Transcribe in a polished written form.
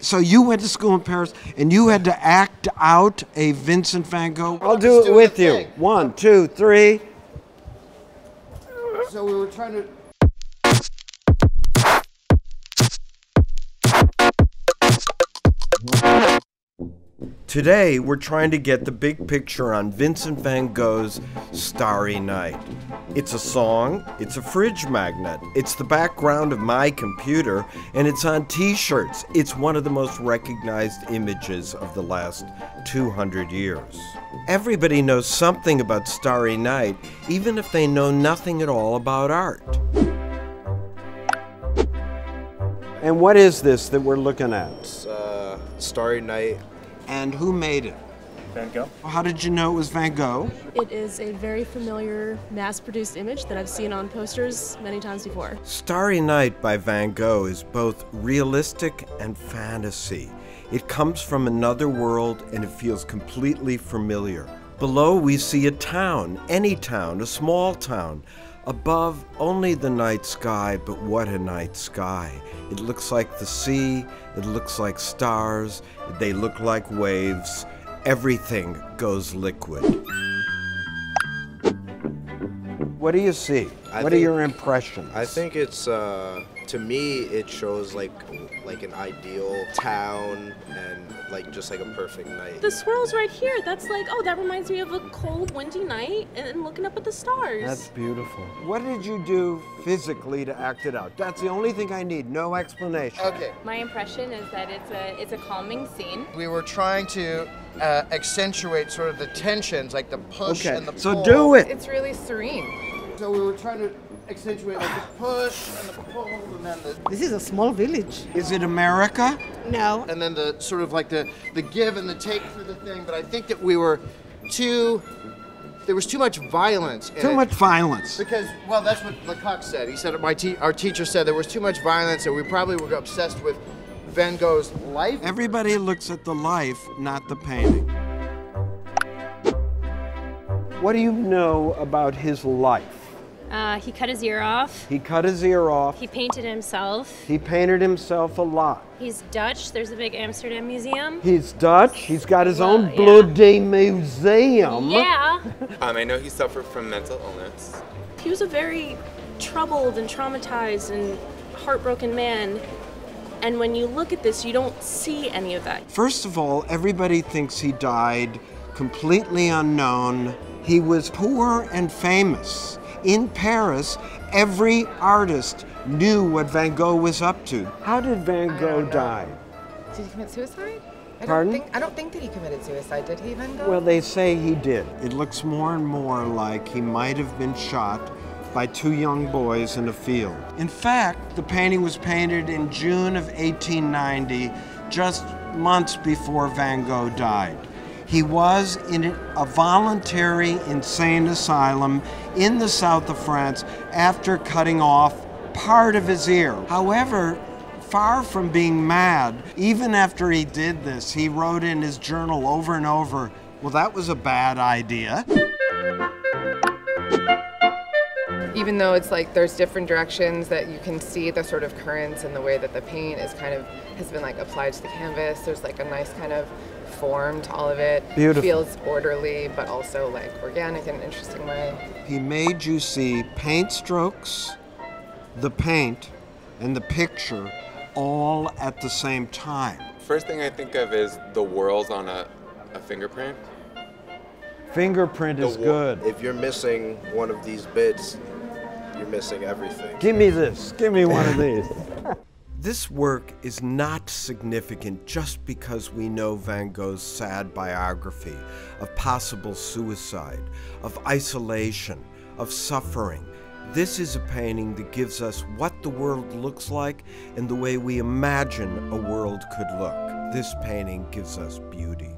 So you went to school in Paris, and you had to act out a Vincent van Gogh? I'll do it with you. Thing. 1, 2, 3. So we were trying to... Today, we're trying to get the big picture on Vincent van Gogh's Starry Night. It's a song, it's a fridge magnet, it's the background of my computer, and it's on t-shirts. It's one of the most recognized images of the last 200 years. Everybody knows something about Starry Night, even if they know nothing at all about art. And what is this that we're looking at? It's Starry Night. And who made it? Van Gogh. How did you know it was Van Gogh? It is a very familiar mass-produced image that I've seen on posters many times before. Starry Night by Van Gogh is both realistic and fantasy. It comes from another world and it feels completely familiar. Below we see a town, any town, a small town. Above, only the night sky, but what a night sky. It looks like the sea, it looks like stars, they look like waves. Everything goes liquid. What do you see? What are your impressions? I think it's, to me, it shows like an ideal town and like just like a perfect night. The swirls right here, that's like, oh, that reminds me of a cold, windy night and looking up at the stars. That's beautiful. What did you do physically to act it out? That's the only thing I need, no explanation. Okay. My impression is that it's a calming scene. We were trying to accentuate sort of the tensions, like the push and the pull. So do it. It's really serene. So we were trying to accentuate like the push and the pull and then the... This is a small village. Is it America? No. And then the sort of like the give and the take for the thing, but I think that we were there was too much violence in it. Too much violence. Because, well, that's what Lecoq said. He said, our teacher said there was too much violence and we probably were obsessed with Van Gogh's life. Everybody looks at the life, not the painting. What do you know about his life? He cut his ear off. He cut his ear off. He painted himself. He painted himself a lot. He's Dutch. There's a big Amsterdam museum. He's Dutch. He's got his own bloody museum. Yeah. I know he suffered from mental illness. He was a very troubled and traumatized and heartbroken man. And when you look at this, you don't see any of that. First of all, everybody thinks he died completely unknown. He was poor and famous. In Paris, every artist knew what Van Gogh was up to. How did Van Gogh die? Did he commit suicide? Pardon? I don't think that he committed suicide, did he, Van Gogh? Well, they say he did. It looks more and more like he might have been shot by two young boys in a field. In fact, the painting was painted in June of 1890, just months before Van Gogh died. He was in a voluntary insane asylum in the south of France after cutting off part of his ear. However, far from being mad, even after he did this, he wrote in his journal over and over, well, that was a bad idea. Even though it's like there's different directions that you can see the sort of currents and the way that the paint is kind of has been like applied to the canvas. There's like a nice kind of form to all of it. Beautiful. Feels orderly, but also like organic in an interesting way. He made you see paint strokes, the paint, and the picture all at the same time. First thing I think of is the whorls on a fingerprint. Fingerprint is good. If you're missing one of these bits, you're missing everything. Give me this. Give me one of these. This work is not significant just because we know Van Gogh's sad biography of possible suicide, of isolation, of suffering. This is a painting that gives us what the world looks like and the way we imagine a world could look. This painting gives us beauty.